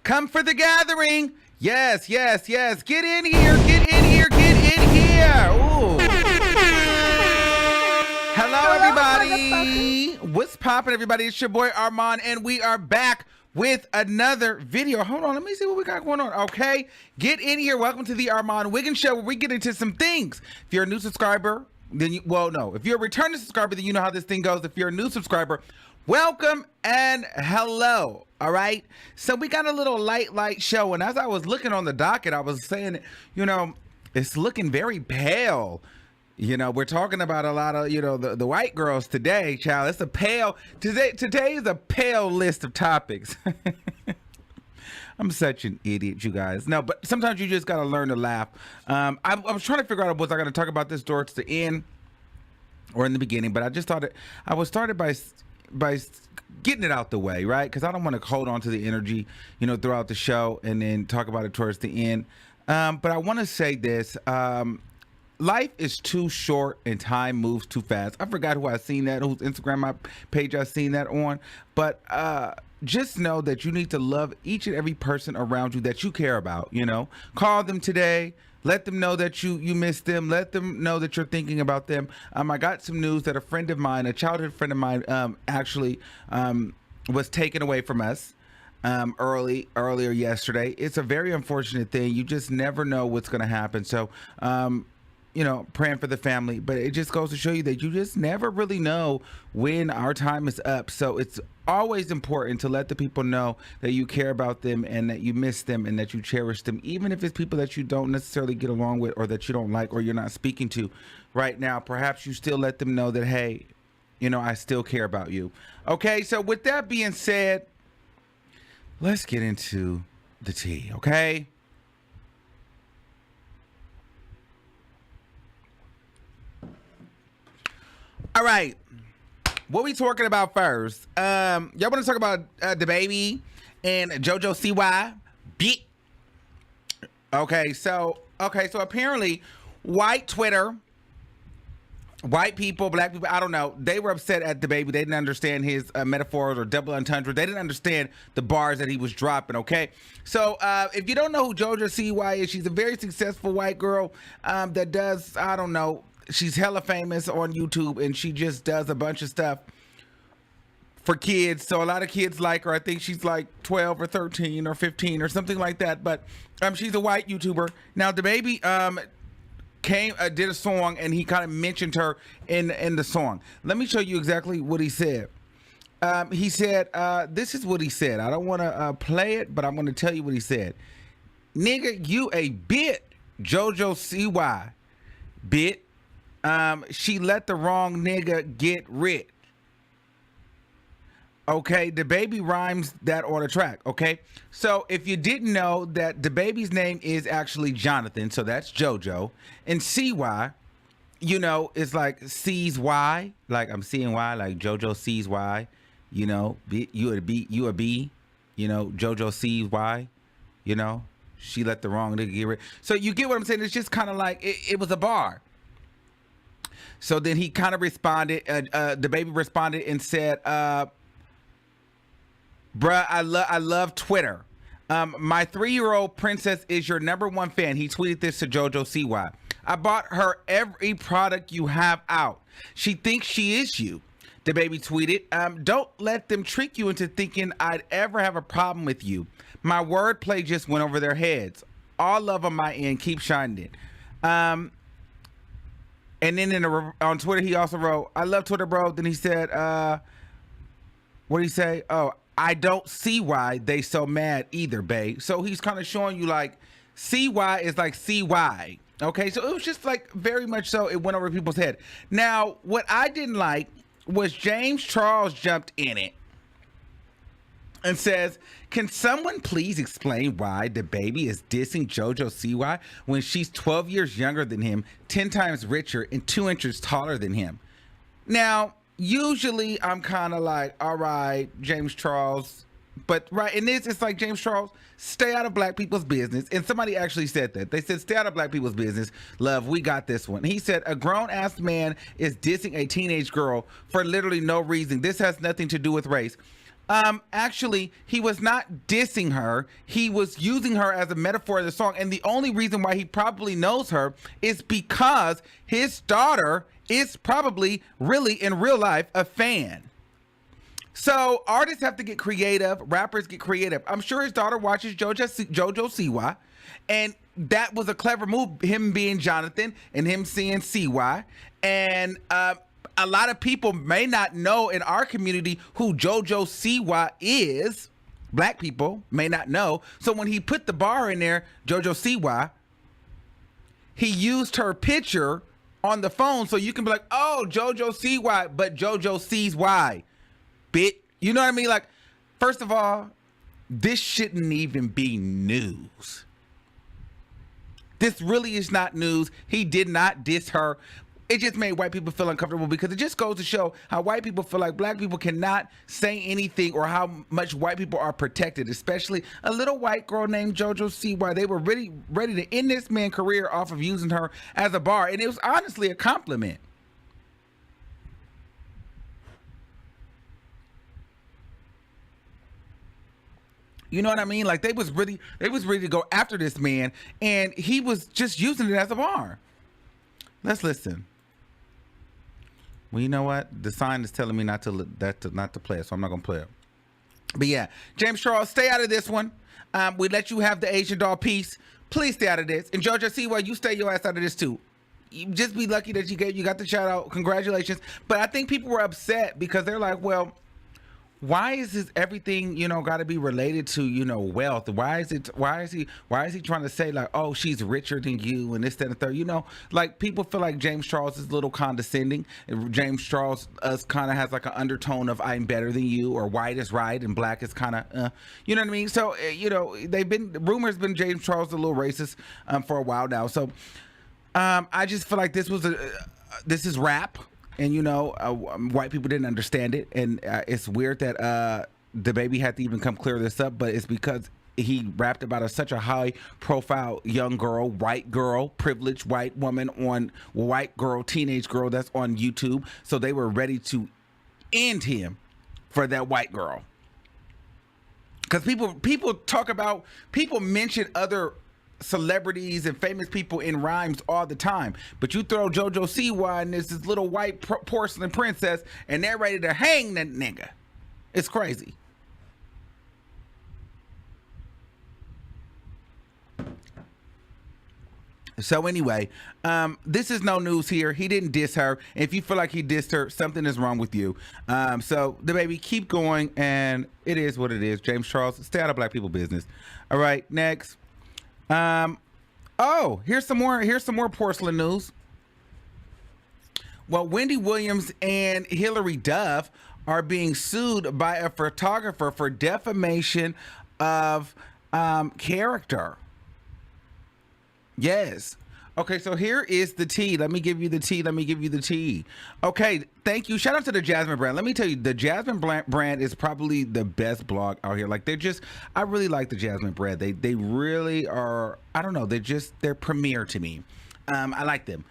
Come for the gathering. Yes, yes, yes. Get in here. Get in here. Get in here. Ooh. Hello, everybody. What's poppin', everybody? It's your boy Armon, and we are back with another video. Hold on, let me see what we got going on. Okay, get in here. Welcome to the Armon Wiggins Show, where we get into some things. If you're a new subscriber, then you, well, no. If you're a returning subscriber, then you know how this thing goes. If you're a new subscriber, welcome and hello. All right. So we got a little light show, and as I was looking on the docket, I was saying, you know, it's looking very pale. You know, we're talking about a lot of, you know, the white girls today, child. It's a pale, today is a pale list of topics. I'm such an idiot, you guys. No, but sometimes you just got to learn to laugh. I was trying to figure out, was I going to talk about this towards the end or in the beginning, but I just thought I was started by getting it out the way, right? Because I don't want to hold on to the energy, you know, throughout the show and then talk about it towards the end. But I want to say this. Life is too short and time moves too fast. I forgot who I seen that, whose Instagram page I seen that on. But just know that you need to love each and every person around you that you care about, you know. Call them today. Let them know that you miss them. Let them know that you're thinking about them. I got some news that a friend of mine, a childhood friend of mine, actually was taken away from us earlier yesterday. It's a very unfortunate thing. You just never know what's going to happen. So, you know, praying for the family, but it just goes to show you that you just never really know when our time is up. So it's always important to let the people know that you care about them and that you miss them and that you cherish them, even if it's people that you don't necessarily get along with or that you don't like or you're not speaking to right now. Perhaps you still let them know that, hey, you know, I still care about you. Okay, so with that being said, let's get into the tea, okay? All right, what we talking about first? Y'all want to talk about the baby and Jojo Siwa? Okay, so apparently, white Twitter, white people, black people, I don't know, they were upset at the baby. They didn't understand his metaphors or double entendre. They didn't understand the bars that he was dropping. Okay, so if you don't know who Jojo Siwa is, she's a very successful white girl that does, I don't know. She's hella famous on YouTube, and she just does a bunch of stuff for kids. So a lot of kids like her. I think she's like 12 or 13 or 15 or something like that. But she's a white YouTuber. Now the baby did a song, and he kind of mentioned her in the song. Let me show you exactly what he said. He said, this is what he said. I don't want to play it, but I'm going to tell you what he said. Nigga, you a bit Jojo Siwa, bit. She let the wrong nigga get rich. Okay, the baby rhymes that on the track. Okay, so if you didn't know that the baby's name is actually Jonathan, so that's Jojo, and Siwa, you know, it's like sees Y, like I'm seeing Y, like Jojo sees Y, you know, you a B, you know, Jojo sees Y, you know, she let the wrong nigga get rich. So you get what I'm saying? It's just kind of like it was a bar. So then he kind of responded, the baby responded and said, bruh, I love Twitter. My 3-year-old princess is your #1 fan. He tweeted this to Jojo Siwa. I bought her every product you have out. She thinks she is you. The baby tweeted, don't let them trick you into thinking I'd ever have a problem with you. My wordplay just went over their heads. All love on my end. Keep shining it. And then on Twitter, he also wrote, I love Twitter, bro. Then he said, what did he say? Oh, I don't see why they so mad either, babe. So he's kind of showing you like, CY is like CY. Okay, so it was just like very much so it went over people's head. Now, what I didn't like was James Charles jumped in it and says, can someone please explain why the baby is dissing Jojo Siwa when she's 12 years younger than him, 10 times richer, and 2 inches taller than him? Now, usually I'm kind of like, all right, James Charles, but right in this, it's like, James Charles, stay out of black people's business. And somebody actually said that. They said, stay out of black people's business. Love, we got this one. He said, a grown-ass man is dissing a teenage girl for literally no reason. This has nothing to do with race. Actually, he was not dissing her. He was using her as a metaphor of the song. And the only reason why he probably knows her is because his daughter is probably really in real life a fan. So artists have to get creative. Rappers get creative. I'm sure his daughter watches Jojo Siwa, and that was a clever move. Him being Jonathan and him seeing Siwa, and a lot of people may not know in our community who Jojo Siwa is. Black people may not know. So when he put the bar in there, Jojo Siwa, he used her picture on the phone so you can be like, oh, Jojo Siwa, but Jojo sees why. Bit, you know what I mean? Like, first of all, this shouldn't even be news. This really is not news. He did not diss her. It just made white people feel uncomfortable because it just goes to show how white people feel like black people cannot say anything, or how much white people are protected, especially a little white girl named Jojo Siwa. They were ready to end this man's career off of using her as a bar, and it was honestly a compliment. You know what I mean? Like they was ready to go after this man, and he was just using it as a bar. Let's listen. Well, you know what? The sign is telling me not to play it, so I'm not gonna play it. But yeah, James Charles, stay out of this one. We let you have the Asian doll piece. Please stay out of this. And Jojo Siwa, you stay your ass out of this too. You just be lucky that you got the shout out. Congratulations. But I think people were upset because they're like, well, why is this everything, got to be related to, wealth? Why is he trying to say like, oh, she's richer than you and this, that, and the third? Like people feel like James Charles is a little condescending. James Charles kind of has like an undertone of I'm better than you, or white is right and black is kind of, you know what I mean? So, rumors been James Charles a little racist for a while now. So I just feel like this is rap. And white people didn't understand it, and it's weird that the baby had to even come clear this up. But it's because he rapped about such a high-profile young girl, white girl, privileged white woman teenage girl that's on YouTube. So they were ready to end him for that white girl. Because people mention other celebrities and famous people in rhymes all the time, but you throw Jojo Siwa and this little white porcelain princess and they're ready to hang that nigga. It's crazy. So anyway, this is no news here. He didn't diss her. If you feel like he dissed her, something is wrong with you. So the baby, keep going, and it is what it is. James Charles, stay out of black people business. All right, next. Here's some more porcelain news. Well, Wendy Williams and Hilary Duff are being sued by a photographer for defamation of character. Yes. Okay, so here is the tea. Let me give you the tea. Okay, thank you. Shout out to the Jasmine brand. Let me tell you, the Jasmine brand is probably the best blog out here. Like I really like the Jasmine brand. They really are, I don't know, they're premier to me. I like them.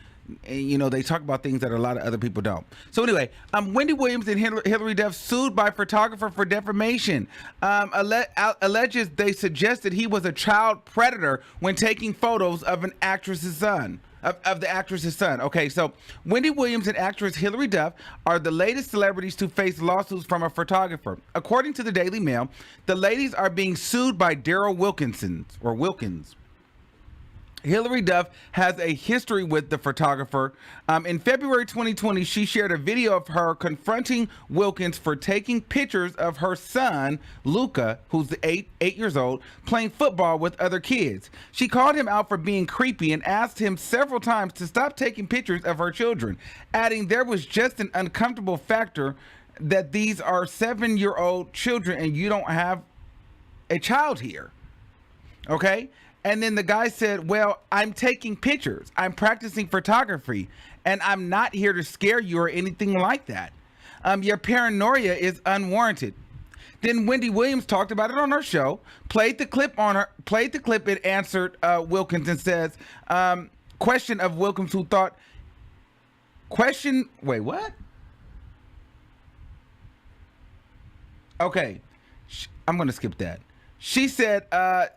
And, they talk about things that a lot of other people don't. So anyway, Wendy Williams and Hilary Duff sued by photographer for defamation. Alleges they suggested he was a child predator when taking photos of an actress's son. Of the actress's son. Okay, so Wendy Williams and actress Hilary Duff are the latest celebrities to face lawsuits from a photographer. According to the Daily Mail, the ladies are being sued by Daryl Wilkins. Hilary Duff has a history with the photographer. In February 2020, she shared a video of her confronting Wilkins for taking pictures of her son, Luca, who's 8 years old, playing football with other kids. She called him out for being creepy and asked him several times to stop taking pictures of her children, adding there was just an uncomfortable factor that these are 7-year-old children and you don't have a child here. Okay? And then the guy said, well, I'm taking pictures. I'm practicing photography, and I'm not here to scare you or anything like that. Your paranoia is unwarranted. Then Wendy Williams talked about it on her show, played the clip and answered Wilkins and says, question of Wilkins who thought, wait, what? Okay, I'm gonna skip that. She said,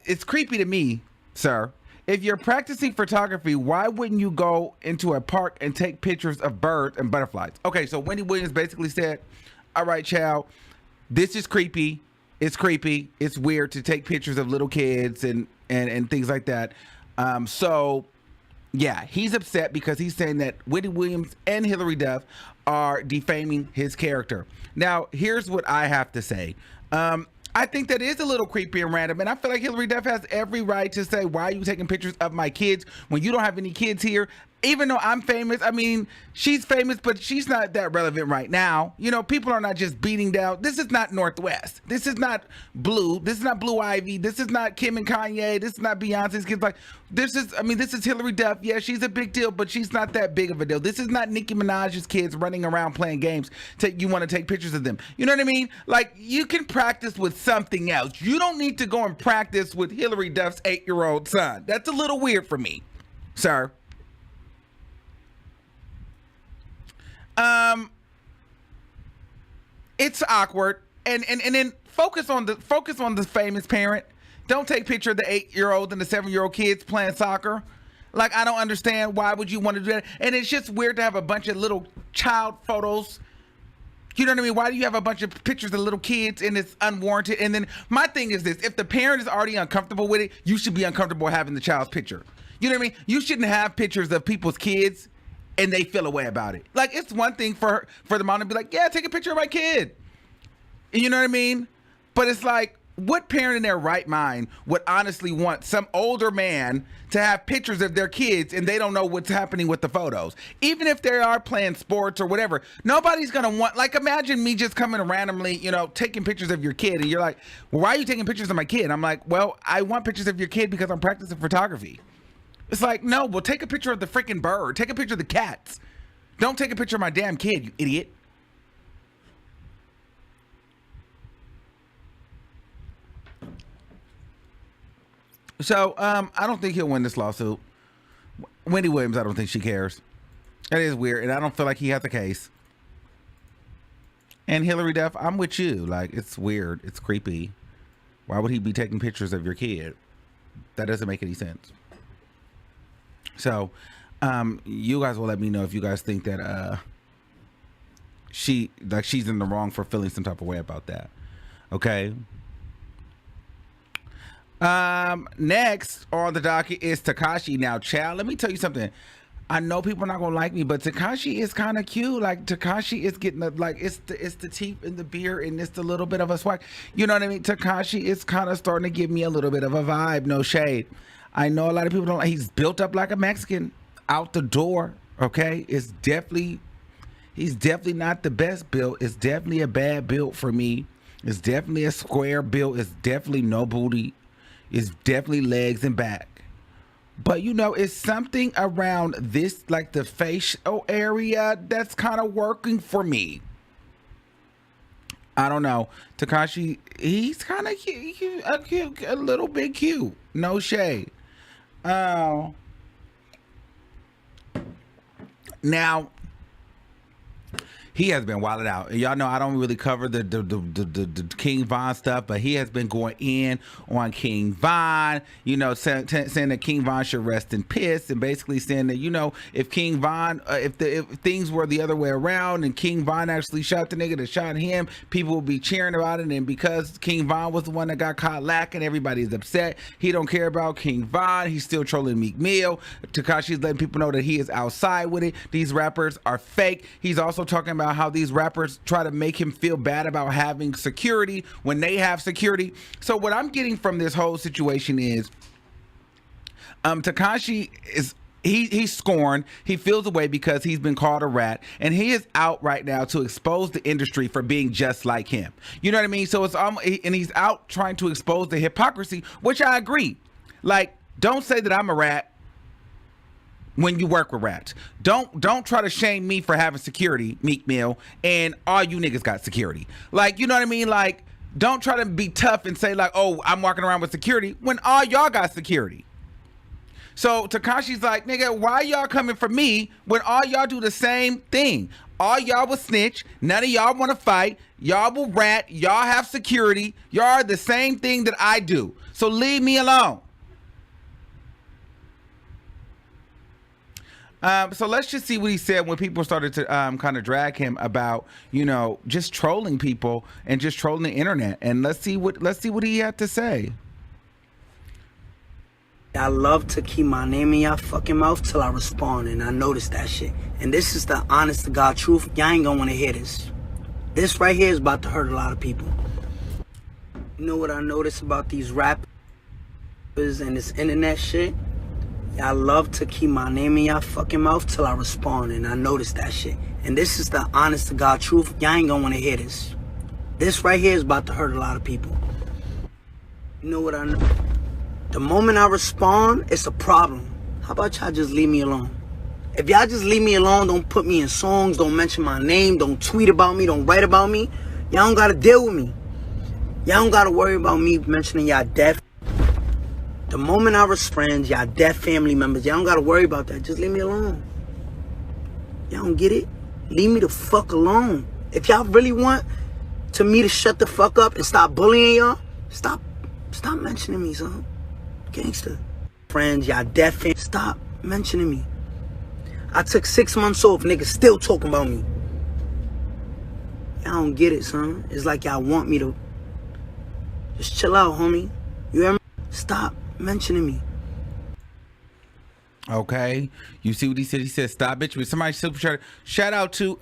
it's creepy to me, sir. If you're practicing photography, why wouldn't you go into a park and take pictures of birds and butterflies? Okay, so Wendy Williams basically said, all right, child, this is creepy. It's creepy. It's weird to take pictures of little kids and things like that. So, yeah, he's upset because he's saying that Wendy Williams and Hilary Duff are defaming his character. Now, here's what I have to say. I think that is a little creepy and random, and I feel like Hilary Duff has every right to say, why are you taking pictures of my kids when you don't have any kids here? Even though I'm famous, I mean, she's famous, but she's not that relevant right now. You know, people are not just beating down. This is not Northwest. This is not Blue. This is not Blue Ivy. This is not Kim and Kanye. This is not Beyonce's kids. Like, this is Hilary Duff. Yeah, she's a big deal, but she's not that big of a deal. This is not Nicki Minaj's kids running around playing games. You want to take pictures of them. You know what I mean? Like, you can practice with something else. You don't need to go and practice with Hilary Duff's 8-year-old son. That's a little weird for me, sir. It's awkward, and then focus on the famous parent. Don't take picture of the 8-year-old and the 7-year-old kids playing soccer. Like, I don't understand, why would you want to do that? And it's just weird to have a bunch of little child photos. You know what I mean? Why do you have a bunch of pictures of little kids and it's unwarranted? And then my thing is this: if the parent is already uncomfortable with it, you should be uncomfortable having the child's picture. You know what I mean? You shouldn't have pictures of people's kids and they feel a way about it. Like, it's one thing for the mom to be like, yeah, take a picture of my kid. You know what I mean? But it's like, what parent in their right mind would honestly want some older man to have pictures of their kids and they don't know what's happening with the photos? Even if they are playing sports or whatever, nobody's gonna want, like, imagine me just coming randomly, you know, taking pictures of your kid, and you're like, well, why are you taking pictures of my kid? I'm like, well, I want pictures of your kid because I'm practicing photography. It's like, no, well, take a picture of the freaking bird. Take a picture of the cats. Don't take a picture of my damn kid, you idiot. So, I don't think he'll win this lawsuit. Wendy Williams, I don't think she cares. That is weird, and I don't feel like he has a case. And Hilary Duff, I'm with you. Like, it's weird. It's creepy. Why would he be taking pictures of your kid? That doesn't make any sense. So, you guys will let me know if you guys think that she's in the wrong for feeling some type of way about that. Okay. Next on the docket is Tekashi. Now, child, let me tell you something. I know people are not gonna like me, but Tekashi is kind of cute. Like, Tekashi is getting it's the teeth in the beard and it's a little bit of a swag. You know what I mean? Tekashi is kind of starting to give me a little bit of a vibe. No shade. I know a lot of people don't like. He's built up like a Mexican out the door. Okay, he's definitely not the best built. It's definitely a bad build for me. It's definitely a square build. It's definitely no booty. It's definitely legs and back. But, you know, it's something around this, like the facial area, that's kind of working for me. I don't know. Tekashi, he's kind of cute, a little bit cute. No shade. Now, he has been wilding out. Y'all know I don't really cover the King Von stuff, but he has been going in on King Von, you know, saying that King Von should rest in piss, and basically saying that, you know, if King Von, if things were the other way around and King Von actually shot the nigga that shot him, people would be cheering about it. And because King Von was the one that got caught lacking, everybody's upset. He don't care about King Von. He's still trolling Meek Mill. Tekashi's letting people know that he is outside with it. These rappers are fake. He's also talking about how these rappers try to make him feel bad about having security when they have security. So what I'm getting from this whole situation is Tekashi is he's scorned. He feels away because he's been called a rat, and he is out right now to expose the industry for being just like him. You know what I mean? So it's and he's out trying to expose the hypocrisy, which I agree. Like, don't say that I'm a rat when you work with rats. Don't try to shame me for having security, Meek Mill, and all you niggas got security. Like, you know what I mean? Like, don't try to be tough and say like, oh, I'm walking around with security when all y'all got security. So Tekashi's like, nigga, why y'all coming for me when all y'all do the same thing? All y'all will snitch. None of y'all want to fight. Y'all will rat. Y'all have security. Y'all are the same thing that I do. So leave me alone. So let's just see what he said when people started to kind of drag him about, you know, just trolling people and just trolling the internet. And let's see what he had to say. I love to keep my name in y'all fucking mouth till I respond, and I noticed that shit. And this is the honest to God truth. Y'all ain't gonna wanna hear this. This right here is about to hurt a lot of people. You know what I noticed about these rappers and this internet shit? I love to keep my name in y'all fucking mouth till I respond, and I noticed that shit. And this is the honest to God truth. Y'all ain't gonna wanna hear this. This right here is about to hurt a lot of people. You know what I know? The moment I respond, it's a problem. How about y'all just leave me alone? If y'all just leave me alone, don't put me in songs, don't mention my name, don't tweet about me, don't write about me, y'all don't gotta deal with me. Y'all don't gotta worry about me mentioning y'all death. The moment I respond, y'all deaf family members, y'all don't gotta worry about that. Just leave me alone. Y'all don't get it? Leave me the fuck alone. If y'all really want me to shut the fuck up and stop bullying y'all, stop mentioning me, son. Gangster. Friends, y'all deaf fans, stop mentioning me. I took 6 months off, niggas still talking about me. Y'all don't get it, son. It's like y'all want me to just chill out, homie. You hear me? Stop mentioning me. Okay, you see what he said? He said, "Stop, bitch." With somebody super chat. Shout out to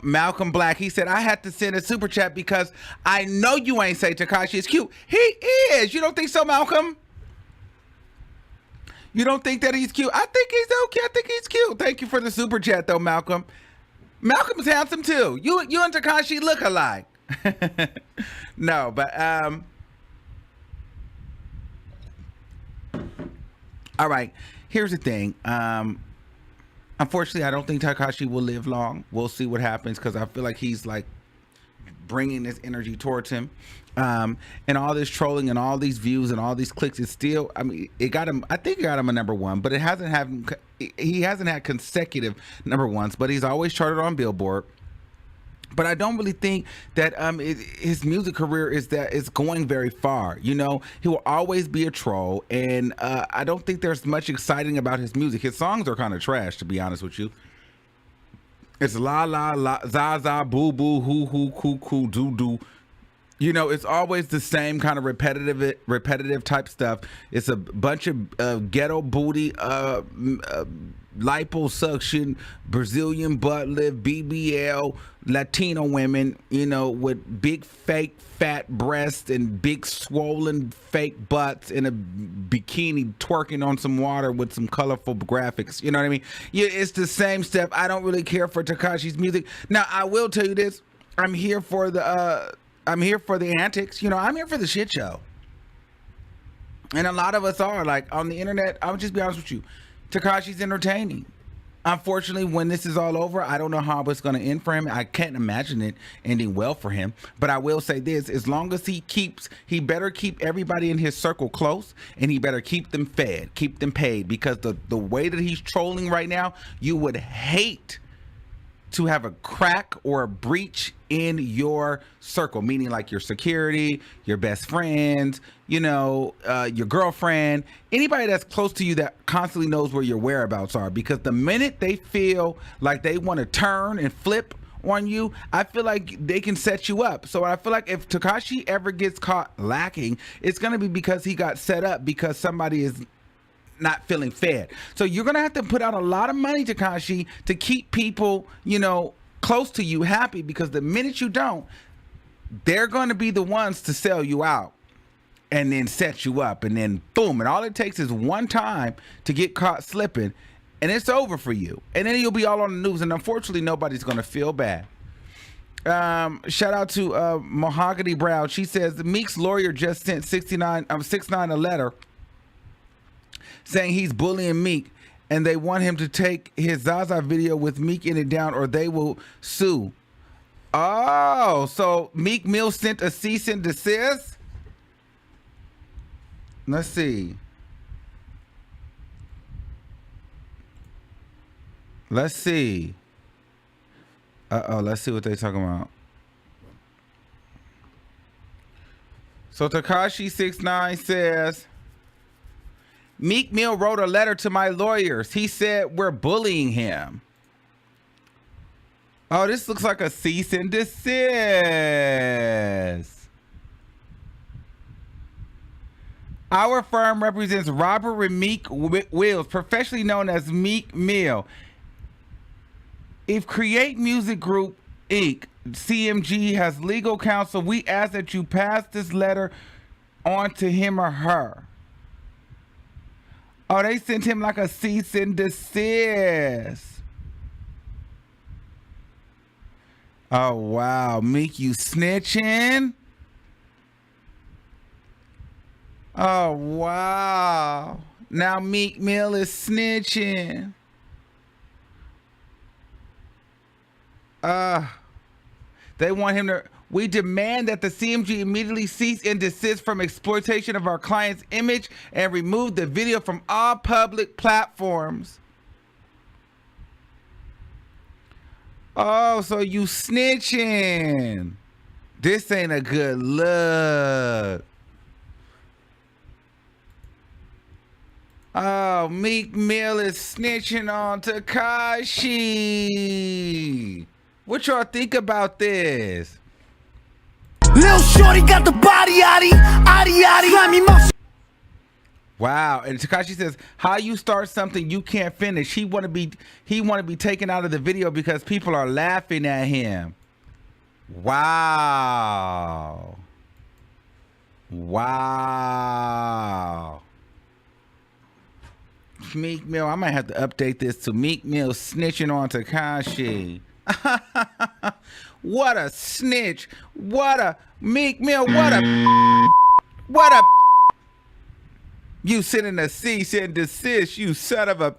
Malcolm Black. He said, "I had to send a super chat because I know you ain't say Tekashi is cute. He is. You don't think so, Malcolm? You don't think that he's cute? I think he's okay. I think he's cute. Thank you for the super chat, though, Malcolm. Malcolm's handsome too. You and Tekashi look alike. No, but all right. Here's the thing. Unfortunately, I don't think Tekashi will live long. We'll see what happens because I feel like he's like bringing this energy towards him. And all this trolling and all these views and all these clicks is still, I mean, it got him, I think it got him a #1, but he hasn't had consecutive #1s, but he's always charted on Billboard. But I don't really think that his music career is going very far. You know, he will always be a troll, and I don't think there's much exciting about his music. His songs are kind of trash, to be honest with you. It's la la la, za za, boo boo, hoo hoo, coo coo, doo doo. You know, it's always the same kind of repetitive type stuff. It's a bunch of ghetto booty, liposuction, Brazilian butt lift, BBL, Latino women, you know, with big fake fat breasts and big swollen fake butts in a bikini twerking on some water with some colorful graphics. You know what I mean? Yeah, it's the same stuff. I don't really care for Tekashi's music. Now, I will tell you this. I'm here for the antics. You know, I'm here for the shit show. And a lot of us are. Like, on the internet, I'll just be honest with you. Tekashi's entertaining. Unfortunately, when this is all over, I don't know how it's going to end for him. I can't imagine it ending well for him. But I will say this, as long as he better keep everybody in his circle close, and he better keep them fed, keep them paid, because the way that he's trolling right now, you would hate to have a crack or a breach in your circle, meaning like your security, your best friends, you know, your girlfriend, anybody that's close to you that constantly knows where your whereabouts are. Because the minute they feel like they want to turn and flip on you, I feel like they can set you up. So I feel like if Tekashi ever gets caught lacking, it's going to be because he got set up because somebody is not feeling fed. So you're gonna have to put out a lot of money, Tekashi, to keep people, you know, close to you happy, because the minute you don't, they're gonna be the ones to sell you out and then set you up, and then boom, and all it takes is one time to get caught slipping and it's over for you, and then you'll be all on the news, and unfortunately nobody's gonna feel bad. Shout out to Mahogany Brown. She says Meek's lawyer just sent 6ix9ine a letter saying he's bullying Meek, and they want him to take his Zaza video with Meek in it down, or they will sue. Oh, so Meek Mill sent a cease and desist? Let's see. Uh-oh, let's see what they talking about. So Tekashi69 says, Meek Mill wrote a letter to my lawyers. He said we're bullying him. Oh, this looks like a cease and desist. Our firm represents Robert and Meek Wills, professionally known as Meek Mill. If Create Music Group, Inc., CMG has legal counsel, we ask that you pass this letter on to him or her. Oh, they sent him like a cease and desist. Oh, wow. Meek, you snitching? Oh, wow. Now Meek Mill is snitching. They want him to... We demand that the CMG immediately cease and desist from exploitation of our client's image and remove the video from all public platforms. Oh, so you snitching. This ain't a good look. Oh, Meek Mill is snitching on Tekashi. What y'all think about this? Lil Shorty got the body yaddy. Wow, and Tekashi says, "How you start something you can't finish?" He want to be taken out of the video because people are laughing at him. Wow. Wow. Meek Mill, I might have to update this to Meek Mill snitching on Tekashi. What a snitch. What a Meek Mill. What a you sit in a cease and desist, you son of a.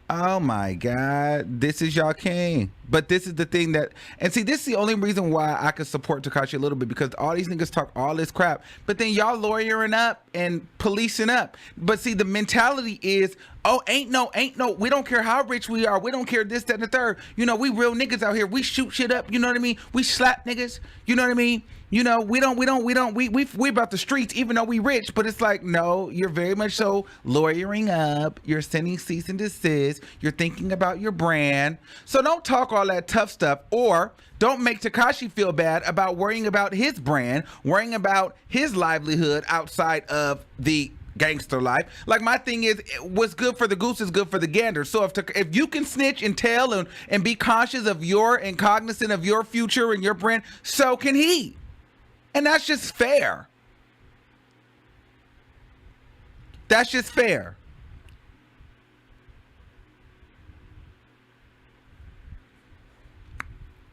Oh my God, this is y'all king. But this is the thing that, and see, this is the only reason why I could support Tekashi a little bit, because all these niggas talk all this crap, but then y'all lawyering up and policing up. But see, the mentality is, oh, ain't no, we don't care how rich we are. We don't care this, that, and the third. You know, we real niggas out here. We shoot shit up. You know what I mean? We slap niggas. You know what I mean? You know, we about the streets, even though we rich, but it's like, no, you're very much so lawyering up. You're sending cease and desist. You're thinking about your brand. So don't talk all that tough stuff, or don't make Tekashi feel bad about worrying about his brand, worrying about his livelihood outside of the gangster life. Like, my thing is, what's good for the goose is good for the gander. So if you can snitch and tell and be conscious of and cognizant of your future and your brand, so can he. And that's just fair. That's just fair.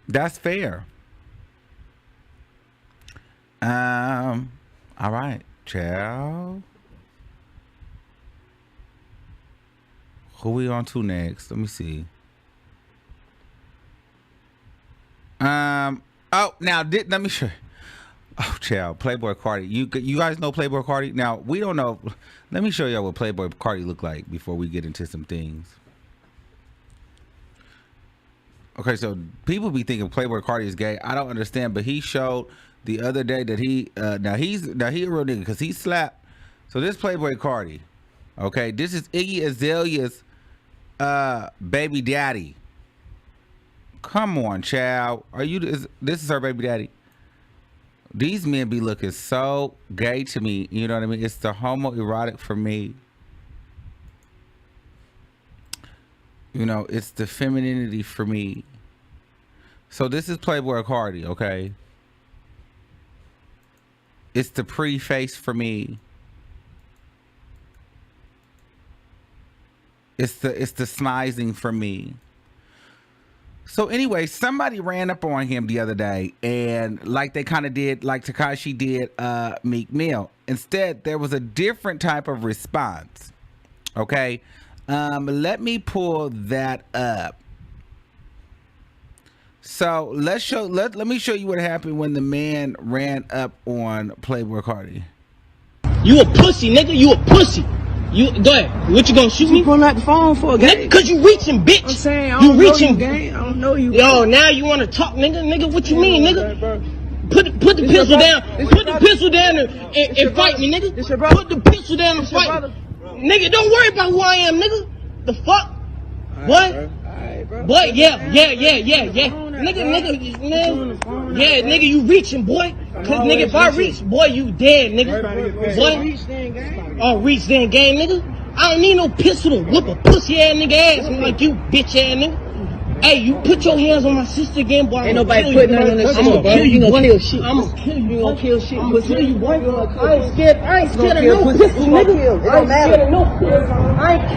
That's fair. All right, ciao. Who we on to next? Let me see. Oh, now let me show you. Oh, child, Playboy Cardi. You guys know Playboy Cardi? Now, we don't know. Let me show y'all what Playboy Cardi look like before we get into some things. Okay, so people be thinking Playboy Cardi is gay. I don't understand, but he showed the other day that he now he a real nigga because he slapped. So this Playboy Cardi, okay, this is Iggy Azalea's baby daddy. Come on, child. This is her baby daddy? These men be looking so gay to me. You know what I mean? It's the homoerotic for me. You know, it's the femininity for me. So this is Playboy Cardi, okay? It's the pretty face for me. It's the smizing for me. So anyway, somebody ran up on him the other day, and like they kind of did, like Tekashi did Meek Mill. Instead, there was a different type of response. Okay, let me pull that up. So let me show you what happened when the man ran up on Playboy Cardi. You a pussy, nigga. You a pussy. You go ahead. What you gonna shoot me? You pulling out the phone for, gang? Cause you reaching, bitch. I'm saying, I you don't reaching, know you, gang. I don't know you. Yo, now you wanna talk, nigga? Nigga, what you mean, nigga? Put the pistol down. Put the pistol down and fight me, nigga. Put the pistol down and fight me. Nigga, don't worry about who I am, nigga. The fuck? What? Boy, yeah. Nigga, yeah, nigga, you reaching, boy. Cause nigga, if I reach, boy, you dead, nigga. Boy, oh, reach then, gang, nigga. I don't need no pistol to whip a pussy ass nigga ass like you, bitch ass nigga. Hey, you put your hands on my sister again, boy. Ain't nobody putting nothing on this shit, bro. You gonna kill shit. I'ma kill you. You gonna kill shit. I'ma kill you, boy. I ain't scared of no pistol, nigga. I ain't scared of no pistol. I ain't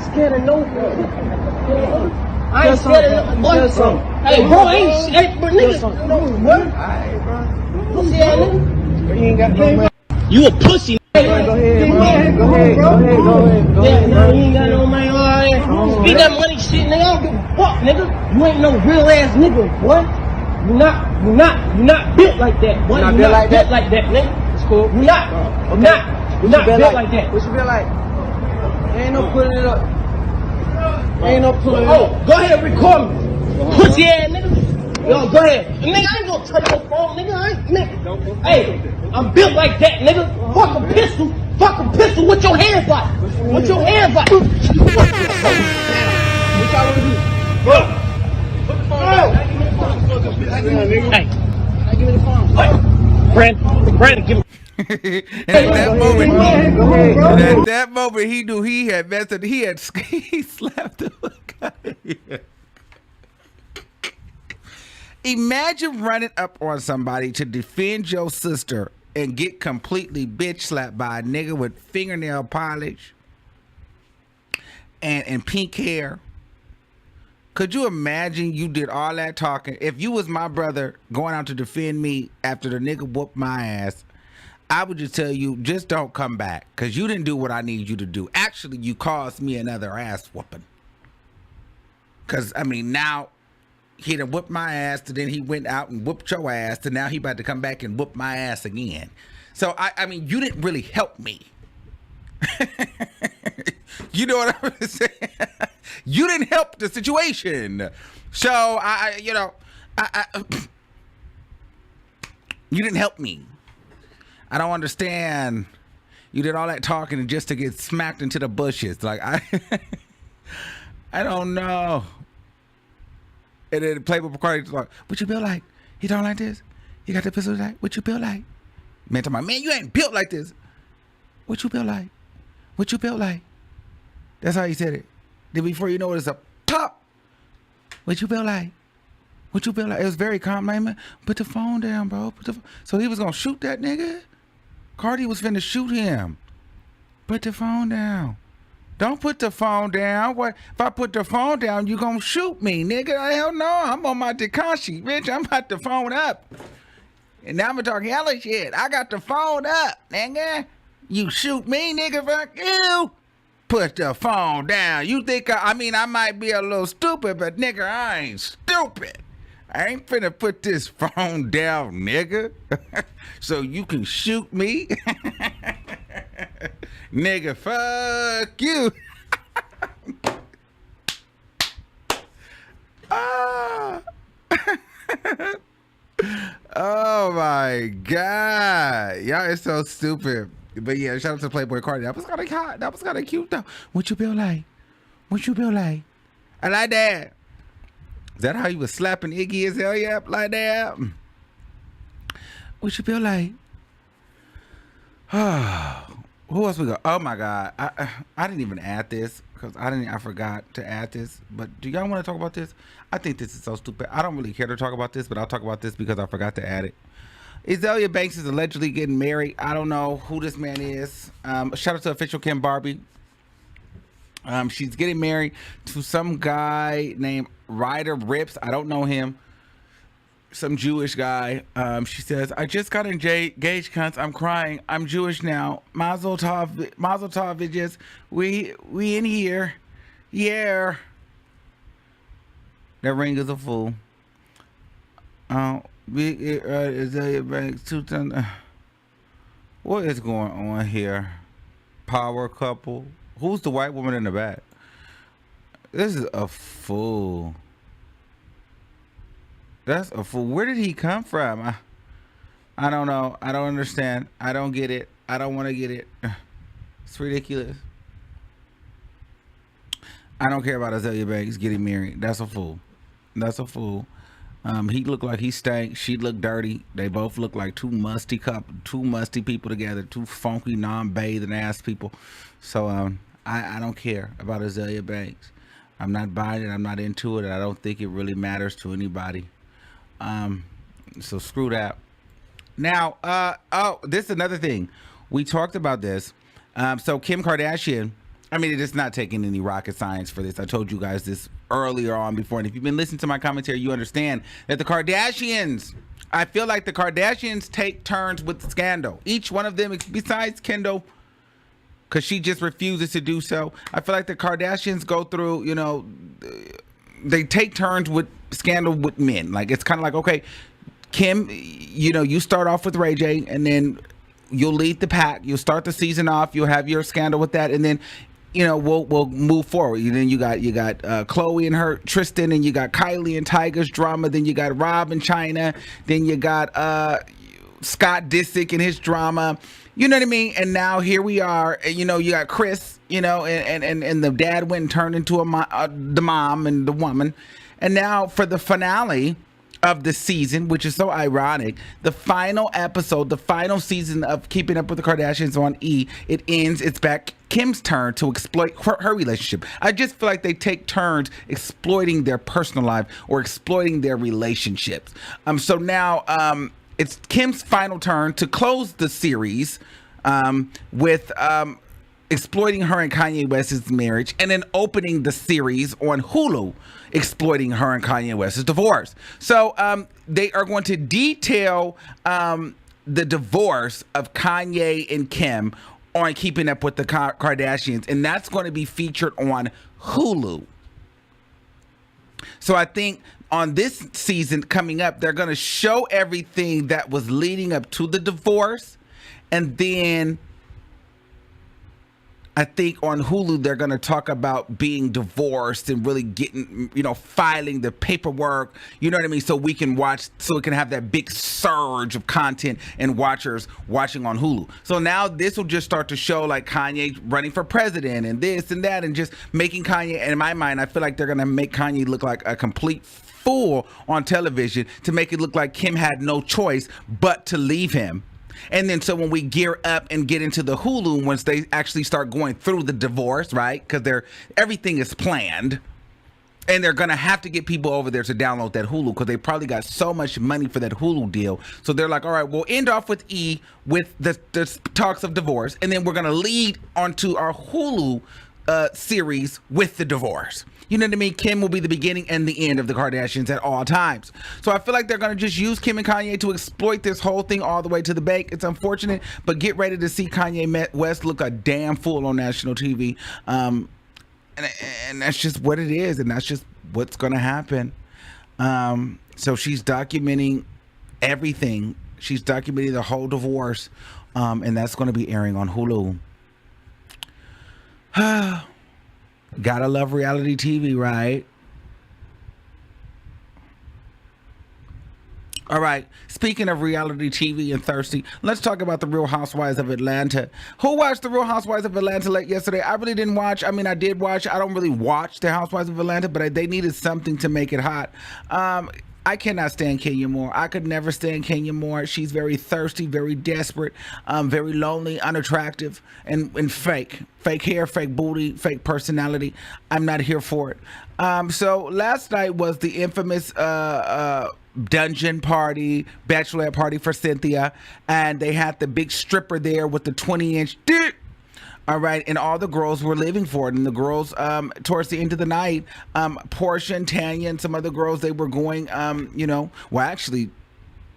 scared of no pistol. I ain't scared of no boy. Hey, bro, hey, but nigga. What? Alright, bro. Pussy ass nigga. You ain't got no money. You a pussy. Go ahead, bro. Yeah, no, you ain't got no money. Speak that money shit, nigga. I don't give a fuck, nigga. You ain't no real ass nigga, boy. You not built like that, boy. You not built like that, nigga. It's cool. You not built like that. What you feel like? Ain't no pulling it up. Ain't no pulling it up. up. Go ahead, record me. Pussy ass nigga. Yo, go ahead. Nigga, I ain't gonna touch your phone, nigga. Nigga. Hey, I'm built like that, nigga. Fuck a pistol. Fuck a pistol. What your hands like? What your hands like? What y'all wanna do? Put the phone down. Hey. Give me the phone. Brandon, give me. And at that moment, he knew he had messed up. He slapped the fuck out of here. Imagine running up on somebody to defend your sister and get completely bitch slapped by a nigga with fingernail polish and pink hair. Could you imagine you did all that talking? If you was my brother going out to defend me after the nigga whooped my ass, I would just tell you, just don't come back, because you didn't do what I need you to do. Actually, you caused me another ass whooping. Because, I mean, now he done whooped my ass, and then he went out and whooped your ass, and now he about to come back and whoop my ass again. So, I mean, you didn't really help me. You know what I'm saying? You didn't help the situation. So, you didn't help me. I don't understand. You did all that talking just to get smacked into the bushes. Like, I don't know. And then Playboy Bacardi like, what you built like? He don't like this? You got the pistol like? What you built like? Man, to my man, you ain't built like this. What you built like? What you built like? That's how he said it. Then before you know it, it's a pop. What you built like? What you built like? It was very calm, man. Put the phone down, bro. So he was gonna shoot that nigga? Cardi was finna shoot him. Put the phone down. Don't put the phone down. What if I put the phone down, you gonna shoot me, nigga? Hell no, I'm on my Tekashi, bitch. I'm about the phone up. And now I'm talking hella shit. I got the phone up, nigga. You shoot me, nigga, fuck you. Put the phone down. You think I might be a little stupid, but nigga, I ain't stupid. I ain't finna put this phone down, nigga. So you can shoot me. Nigga, fuck you. Ah. Oh my God. Y'all is so stupid. But yeah, shout out to Playboy Cardi. That was kind of hot. That was kind of cute though. What you build like? What you build like? I like that. Is that how you was slapping Iggy his hell yeah like that? What you build like? Who else we got? Oh my God. I didn't even add this because I forgot to add this. But do y'all want to talk about this? I think this is so stupid. I don't really care to talk about this, but I'll talk about this because I forgot to add it. Azalea Banks is allegedly getting married. I don't know who this man is. Shout out to official Kim Barbie. She's getting married to some guy named Ryder Rips. I don't know him. Some Jewish guy. She says, I just got engaged, cunts. I'm crying. I'm Jewish now. Mazel tov, bitches. We in here. Yeah. That ring is a fool. Azalea Banks, what is going on here? Power couple. Who's the white woman in the back? This is a fool. That's a fool. Where did he come from? I don't know. I don't understand. I don't get it. I don't want to get it. It's ridiculous. I don't care about Azalea Banks getting married. That's a fool. That's a fool. He looked like he stank. She looked dirty. They both look like two musty people together. Two funky, non-bathing ass people. So I don't care about Azalea Banks. I'm not buying it. I'm not into it. I don't think it really matters to anybody. So screw that. Now, this is another thing. We talked about this. So Kim Kardashian, I mean, it is not taking any rocket science for this. I told you guys this earlier on before. And if you've been listening to my commentary, you understand that the Kardashians, I feel like the Kardashians take turns with the scandal. Each one of them, besides Kendall, because she just refuses to do so. I feel like the Kardashians go through, you know, they take turns with scandal with men. Like, it's kind of like, okay, Kim, you know, you start off with Ray J, and then you'll lead the pack. You'll start the season off. You'll have your scandal with that, and then, you know, we'll move forward. And then you got Khloe and her Tristan, and you got Kylie and Tyga's drama. Then you got Rob and China. Then you got Scott Disick and his drama. You know what I mean? And now here we are. And, you know, you got Chris. You know, and the dad went and turned into the mom and the woman. And now for the finale of the season, which is so ironic, the final episode, the final season of Keeping Up with the Kardashians on E, it ends. It's back Kim's turn to exploit her relationship. I just feel like they take turns exploiting their personal life or exploiting their relationships. So now it's Kim's final turn to close the series with exploiting her and Kanye West's marriage, and then opening the series on Hulu exploiting her and Kanye West's divorce. So they are going to detail the divorce of Kanye and Kim on Keeping Up with the Kardashians, and that's going to be featured on Hulu. So I think on this season coming up, they're going to show everything that was leading up to the divorce, and then I think on Hulu, they're going to talk about being divorced and really getting, you know, filing the paperwork, you know what I mean? So we can watch, so we can have that big surge of content and watchers watching on Hulu. So now this will just start to show like Kanye running for president and this and that, and just making Kanye, and in my mind, I feel like they're going to make Kanye look like a complete fool on television to make it look like Kim had no choice but to leave him. And then so when we gear up and get into the Hulu, once they actually start going through the divorce, right? Because everything is planned. And they're going to have to get people over there to download that Hulu because they probably got so much money for that Hulu deal. So they're like, all right, we'll end off with E with the talks of divorce. And then we're going to lead onto our Hulu series with the divorce. You know what I mean? Kim will be the beginning and the end of the Kardashians at all times. So I feel like they're going to just use Kim and Kanye to exploit this whole thing all the way to the bank. It's unfortunate, but get ready to see Kanye West look a damn fool on national TV. And that's just what it is. And that's just what's going to happen. So she's documenting everything. She's documenting the whole divorce. And that's going to be airing on Hulu. Gotta love reality TV, right? All right, speaking of reality TV and thirsty, let's talk about the Real Housewives of Atlanta. Who watched the Real Housewives of Atlanta late yesterday? I really didn't watch. I mean, I did watch. I don't really watch the Housewives of Atlanta, but they needed something to make it hot. I cannot stand Kenya Moore. I could never stand Kenya Moore. She's very thirsty, very desperate, very lonely, unattractive, and fake. Fake hair, fake booty, fake personality. I'm not here for it. So last night was the infamous dungeon party, bachelorette party for Cynthia, and they had the big stripper there with the 20-inch dick. All right, and all the girls were living for it. And the girls, towards the end of the night, Portia and Tanya and some other girls, they were going, actually,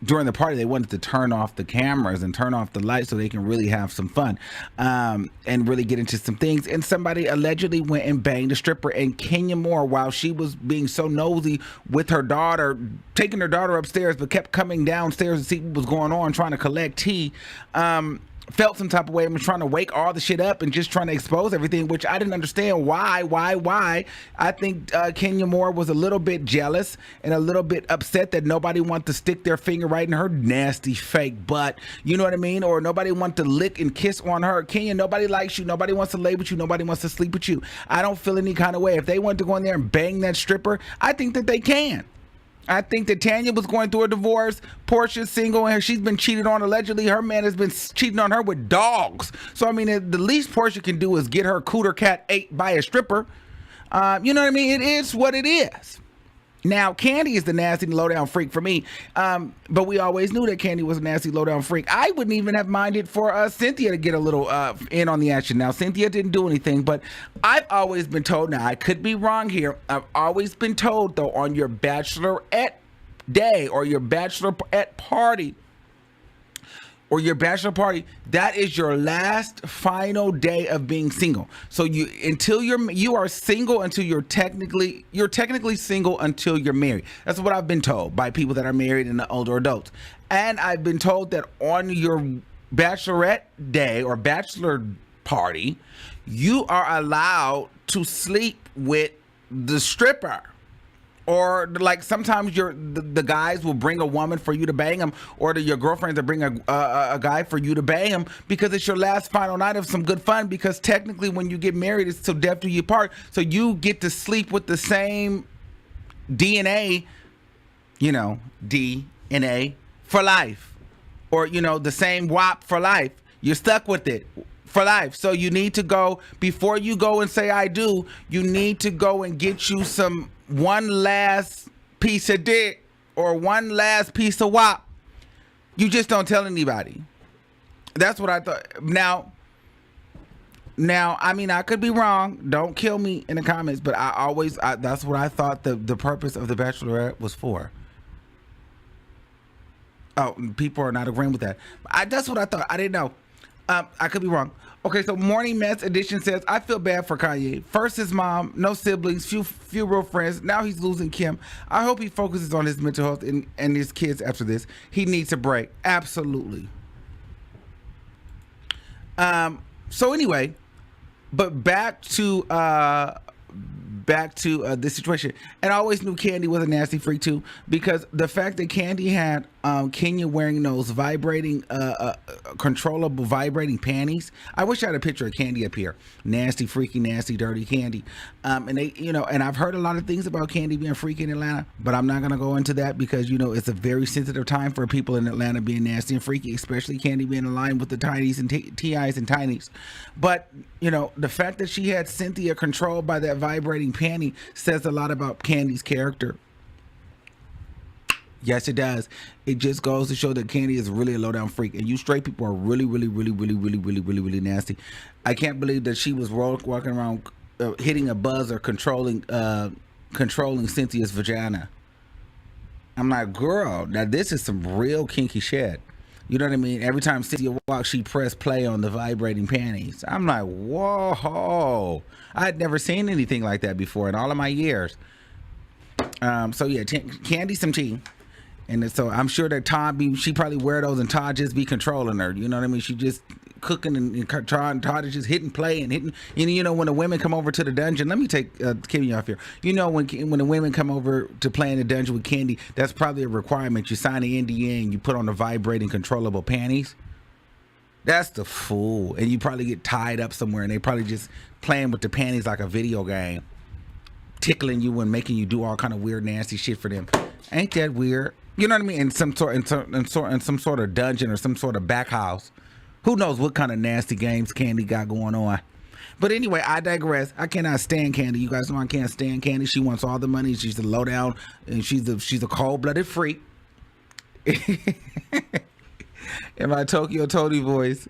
during the party, they wanted to turn off the cameras and turn off the lights so they can really have some fun and really get into some things. And somebody allegedly went and banged a stripper. And Kenya Moore, while she was being so nosy with her daughter, taking her daughter upstairs, but kept coming downstairs to see what was going on, trying to collect tea, felt some type of way. I'm trying to wake all the shit up and just trying to expose everything, which I didn't understand why. I think Kenya Moore was a little bit jealous and a little bit upset that nobody wanted to stick their finger right in her nasty fake butt. You know what I mean? Or nobody wanted to lick and kiss on her. Kenya, nobody likes you. Nobody wants to lay with you. Nobody wants to sleep with you. I don't feel any kind of way. If they want to go in there and bang that stripper, I think that they can. I think that Tanya was going through a divorce. Portia's single and she's been cheated on. Allegedly, her man has been cheating on her with dogs. So, I mean, the least Portia can do is get her cooter cat ate by a stripper. You know what I mean? It is what it is. Now, Candy is the nasty low-down freak for me. But we always knew that Candy was a nasty low-down freak. I wouldn't even have minded for Cynthia to get a little in on the action. Now, Cynthia didn't do anything, but I've always been told, now I could be wrong here, I've always been told, though, on your bachelorette day or your bachelorette party, that is your last final day of being single. So you are single until you're technically single until you're married. That's what I've been told by people that are married and the older adults. And I've been told that on your bachelorette day or bachelor party, you are allowed to sleep with the stripper. Or like sometimes the guys will bring a woman for you to bang them, or your girlfriends will bring a guy for you to bang him, because it's your last final night of some good fun. Because technically, when you get married, it's till death do you part. So you get to sleep with the same DNA, DNA for life, or the same WAP for life. You're stuck with it for life. So you need to go, before you go and say I do, you need to go and get you one last piece of dick or one last piece of WAP. You just don't tell anybody. That's what I thought. Now, I mean, I could be wrong. Don't kill me in the comments, but that's what I thought the purpose of the Bachelorette was for. Oh, people are not agreeing with that. That's what I thought. I didn't know. I could be wrong. Okay, so Morning Mess Edition says, I feel bad for Kanye. First his mom, no siblings, few real friends. Now he's losing Kim. I hope he focuses on his mental health and his kids after this. He needs a break. Absolutely. So anyway, but back to this situation. And I always knew Candy was a nasty freak too, because the fact that Candy had Kenya wearing those vibrating controllable vibrating panties. I wish I had a picture of Candy up here. Nasty, freaky, nasty, dirty Candy. And they, and I've heard a lot of things about Candy being freaky in Atlanta, but I'm not gonna go into that because it's a very sensitive time for people in Atlanta being nasty and freaky, especially Candy being aligned with the Tinies and TIs and Tinies. But the fact that she had Cynthia controlled by that vibrating panty says a lot about Candy's character. Yes, it does. It just goes to show that Candy is really a low-down freak, and you straight people are really, really, really, really, really, really, really, really nasty. I can't believe that she was walking around hitting a buzzer, controlling Cynthia's vagina. I'm like, girl, now this is some real kinky shit. You know what I mean? Every time Cynthia walks, she pressed play on the vibrating panties. I'm like, whoa. I had never seen anything like that before in all of my years. So yeah, Candy some tea. And so I'm sure that she probably wear those and Todd just be controlling her. You know what I mean? She just cooking and Todd is just hitting play and hitting. When the women come over to the dungeon, let me take Kimmy off here. When the women come over to play in the dungeon with Candy, that's probably a requirement. You sign the NDA and you put on the vibrating controllable panties. That's the fool. And you probably get tied up somewhere and they probably just playing with the panties like a video game, tickling you and making you do all kind of weird, nasty shit for them. Ain't that weird? You know what I mean? In some sort of dungeon or some sort of back house. Who knows what kind of nasty games Candy got going on. But anyway, I digress. I cannot stand Candy. You guys know I can't stand Candy. She wants all the money. She's a lowdown, and she's a cold-blooded freak. In my Tokyo Tony voice.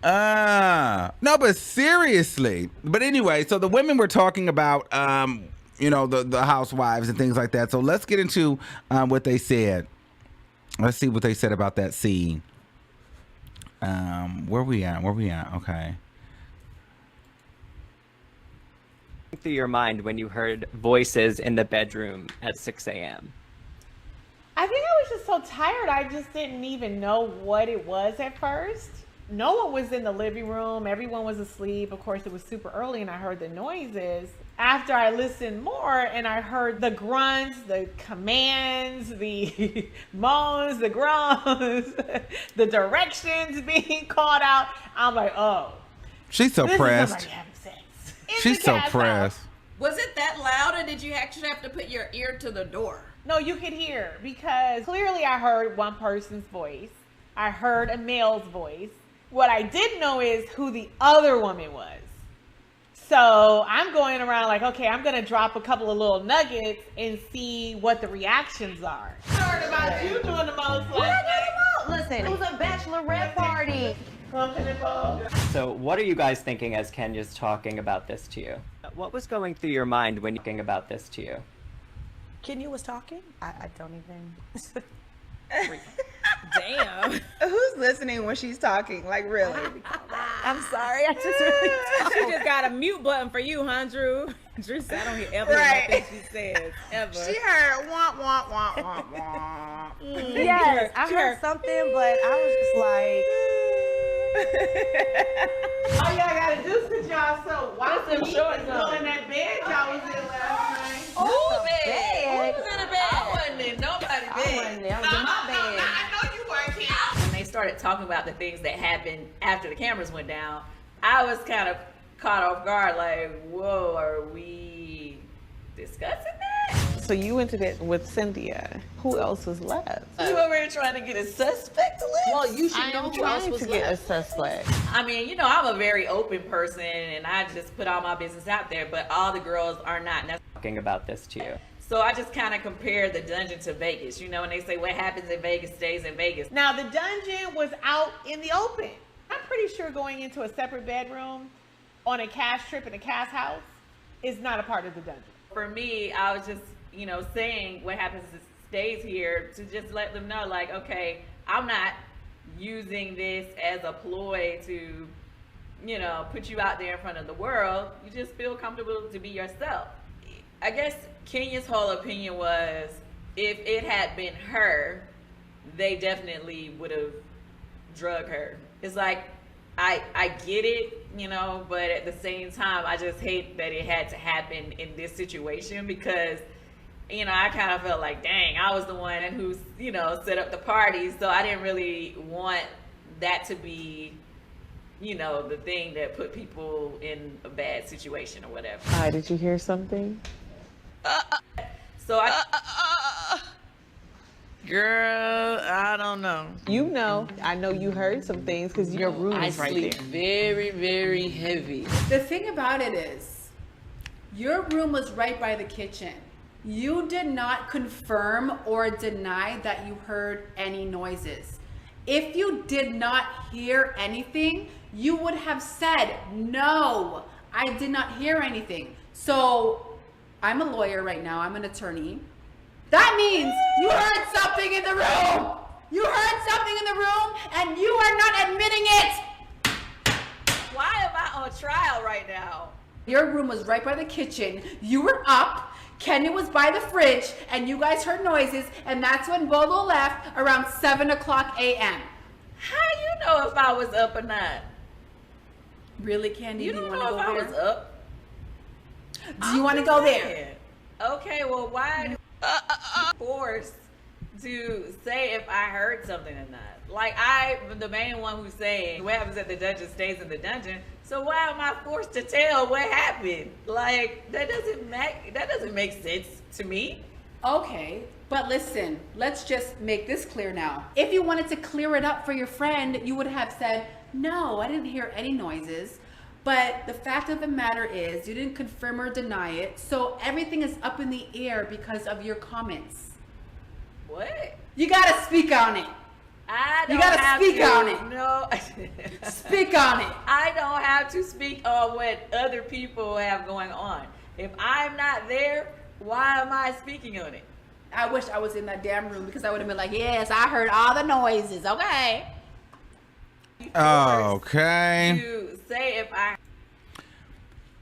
No, but seriously. But anyway, so the women were talking about the housewives and things like that. So let's get into what they said. Let's see what they said about that scene. Where we at? Okay. through your mind when you heard voices in the bedroom at 6 a.m.? I think I was just so tired. I just didn't even know what it was at first. No one was in the living room. Everyone was asleep. Of course, it was super early and I heard the noises. After I listened more and I heard the grunts, the commands, the moans, the groans, the directions being called out, I'm like, oh. She's so pressed. She's so pressed. Was it that loud, or did you actually have to put your ear to the door? No, you could hear, because clearly I heard one person's voice. I heard a male's voice. What I didn't know is who the other woman was. So I'm going around like, okay, I'm going to drop a couple of little nuggets and see what the reactions are. I heard about you doing the most. Listen, it was a bachelorette party. So what are you guys thinking as Kenya's talking about this to you? What was going through your mind when you're thinking about this to you? Kenya was talking? I don't even. Damn. Who's listening when she's talking? Like, really? I'm sorry. I just really She just got a mute button for you, huh, Drew? Drew said, I don't hear ever nothing she says, ever. She heard wah, wah, wah, wah, wah. Yes, I heard something, but I was just like... All y'all gotta do is because y'all so wild. Them shorts on in that bed y'all was in last night. Who bed? Who was in a bed? I wasn't in nobody's bed. I wasn't there. I was in my bed. I know you weren't here. When they started talking about the things that happened after the cameras went down, I was kind of caught off guard, like, whoa, are we discussing that? So you went to that with Cynthia. Who else was left? You over here trying to get a suspect list? Well, you should know who else Trying was to get a left. suspect. I mean, you know, I'm a very open person and I just put all my business out there, but all the girls are not necessarily. Talking about this to you. So I just kind of compare the dungeon to Vegas. You know, when they say what happens in Vegas stays in Vegas. Now the dungeon was out in the open. I'm pretty sure going into a separate bedroom on a cash trip in a cash house is not a part of the dungeon. For me, I was just, you know, saying what happens stays here to just let them know, like, okay, I'm not using this as a ploy to, you know, put you out there in front of the world. You just feel comfortable to be yourself. I guess Kenya's whole opinion was if it had been her, they definitely would have drug her. It's like, I get it, you know, but at the same time, I just hate that it had to happen in this situation because, you know, I kind of felt like, dang, I was the one who, you know, set up the party. So I didn't really want that to be, you know, the thing that put people in a bad situation or whatever. Hi, did you hear something? So Girl, I don't know. You know, I know you heard some things because your room I is right sleep there. very, very heavy. The thing about it is, your room was right by the kitchen. You did not confirm or deny that you heard any noises. If you did not hear anything, you would have said, no, I did not hear anything. So I'm a lawyer right now, I'm an attorney. That means you heard something in the room. You heard something in the room and you are not admitting it. why am I on trial right now? Your room was right by the kitchen. You were up. Kenya was by the fridge and you guys heard noises, and that's when Bolo left around 7 o'clock a.m. How you know if I was up or not? Really, Candy? You do you don't want to know if go I there? was up. Do you want to go there? Okay, well, why do forced to say if I heard something or not? Like, I'm the main one who's saying what happens at the dungeon stays in the dungeon. So why am I forced to tell what happened? Like, that doesn't make sense to me. Okay, but listen, let's just make this clear now. If you wanted to clear it up for your friend, you would have said, no, I didn't hear any noises. But the fact of the matter is, you didn't confirm or deny it, so everything is up in the air because of your comments. What? You gotta speak on it. I don't You gotta have speak to, on it. No. Speak on it. I don't have to speak on what other people have going on. If I'm not there, why am I speaking on it? I wish I was in that damn room because I would have been like, yes, I heard all the noises, okay? Okay. To say if I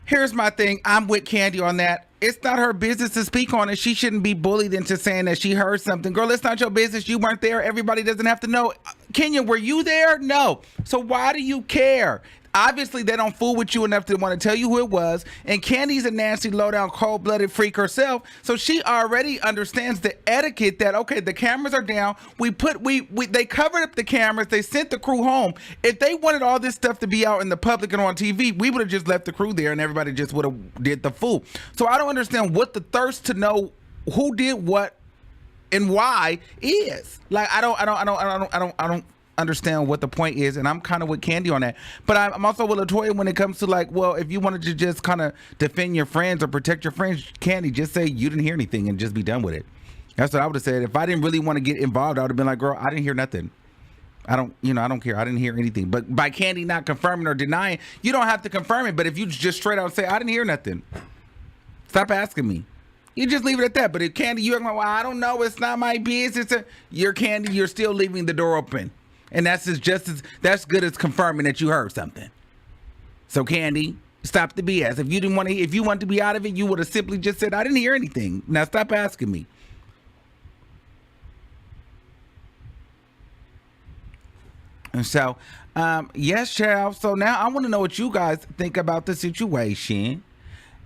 Here's my thing. I'm with Candy on that. It's not her business to speak on it. She shouldn't be bullied into saying that she heard something. Girl, it's not your business. You weren't there. Everybody doesn't have to know. Kenya, were you there? No. So why do you care? Obviously, they don't fool with you enough to want to tell you who it was. And Candy's a nasty, low-down, cold-blooded freak herself. So she already understands the etiquette that, okay, the cameras are down. They covered up the cameras. They sent the crew home. If they wanted all this stuff to be out in the public and on TV, we would have just left the crew there and everybody just would have did the fool. So I don't understand what the thirst to know who did what and why is. Like, I don't understand what the point is, and I'm kind of with Candy on that. But I'm also with Latoya when it comes to, like, well, if you wanted to just kind of defend your friends or protect your friends, Candy, just say you didn't hear anything and just be done with it. That's what I would have said. If I didn't really want to get involved, I would have been like, girl, I didn't hear nothing. I don't care. I didn't hear anything. But by Candy not confirming or denying, you don't have to confirm it. But if you just straight out say, I didn't hear nothing, stop asking me. You just leave it at that. But if Candy, you're like, well, I don't know, it's not my business. You're Candy, you're still leaving the door open. And that's that's good as confirming that you heard something. So Candy, stop the BS. If you want to be out of it, you would have simply just said, I didn't hear anything. Now stop asking me. And so, yes, child. So now I want to know what you guys think about the situation.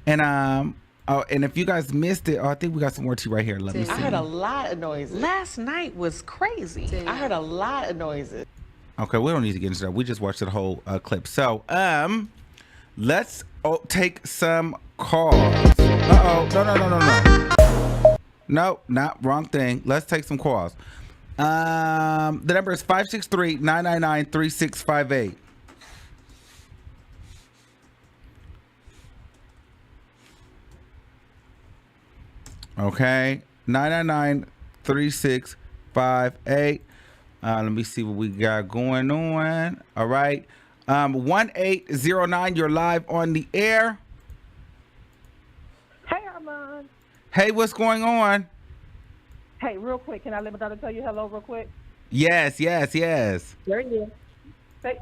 And and if you guys missed it, I think we got some more tea right here. Let me see. I heard a lot of noises. Last night was crazy. I heard a lot of noises. Okay, we don't need to get into that. We just watched the whole clip. So, let's take some calls. No. No, not wrong thing. Let's take some calls. The number is 563-999-3658. Okay, 999-3658. Let me see what we got going on. All right, 1809. You're live on the air. Hey, Armon. Hey, what's going on? Hey, real quick, can I let my daughter tell you hello real quick? Yes. There he is. Say,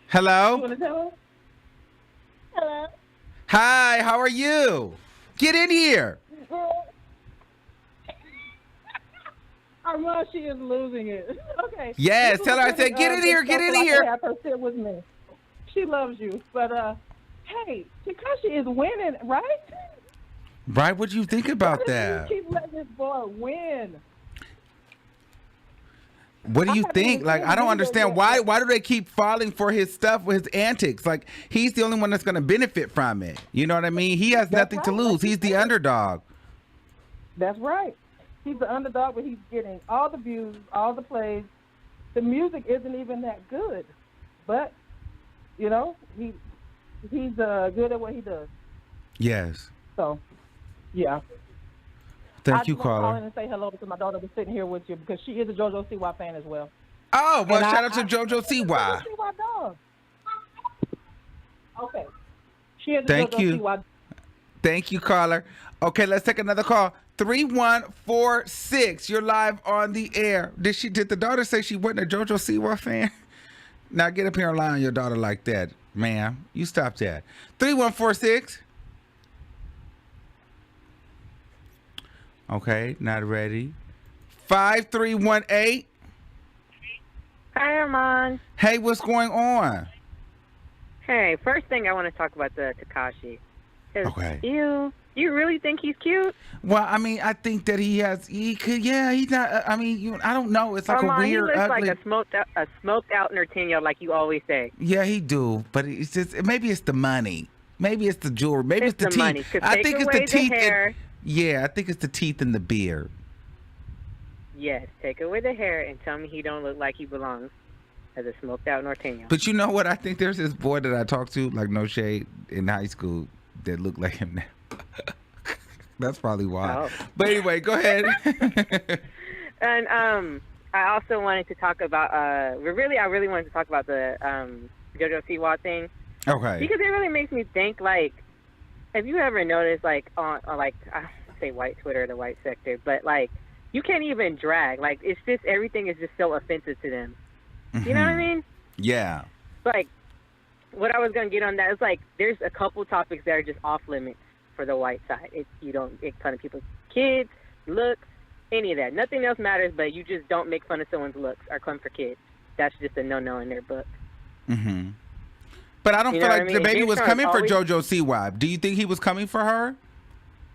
hello. You want to tell her? Hello. Hi, how are you? Get in here. Armon, she is losing it. Okay. Yes, tell her I said, get in here, get in here. Have her sit with me. She loves you. But, hey, Tekashi is winning, right? Right, what do you think about that? You keep letting this boy win. What do you think? Like, I don't understand. Why do they keep falling for his stuff with his antics? Like, he's the only one that's going to benefit from it. You know what I mean? He has nothing to lose. He's the underdog. That's right. He's the underdog, but he's getting all the views, all the plays. The music isn't even that good. But, you know, he's good at what he does. Yes. So, yeah. Thank you, I just want to call in caller. and say hello because my daughter was sitting here with you because she is a Jojo Siwa fan as well. Oh, well, And shout out to Jojo Siwa. Siwa dog. Okay. She is a Thank Jojo you. Siwa. Thank you, caller. Okay, let's take another call. 3146. You're live on the air. Did the daughter say she wasn't a Jojo Siwa fan? Now get up here and lie on your daughter like that, ma'am. You stop that. 3146. Okay, not ready. 5318. Hi, Armon. Hey, what's going on? Hey, first thing I want to talk about the Tekashi. Okay. You really think he's cute? Well, I mean, I think that he could, yeah, he's not, I mean, I don't know. It's like Armon, a weird, he looks ugly. like a smoked out Norteño, like you always say. Yeah, he do, but it's just, maybe it's the money. Maybe it's the jewelry. Maybe it's the teeth. Money. I think it's the teeth. Hair. Yeah, I think it's the teeth and the beard. Yes, take away the hair and tell me he don't look like he belongs as a smoked out Norteño. But you know what? I think there's this boy that I talked to, like no shade, in high school that looked like him now. That's probably why. Oh. But anyway, go ahead. And I also wanted to talk about I really wanted to talk about the Jojo Siwa thing. Okay. Because it really makes me think, like, have you ever noticed, like, on like, I say white Twitter, the white sector, but, like, you can't even drag. Like, it's just, everything is just so offensive to them. You know what I mean? Yeah. Like, what I was gonna get on that is like there's a couple topics that are just off limits for the white side. You don't make fun of people's kids, looks, any of that. Nothing else matters, but you just don't make fun of someone's looks or come for kids. That's just a no-no in their book. Mm-hmm. But I don't feel like the baby was coming for Jojo Siwa. Do you think he was coming for her?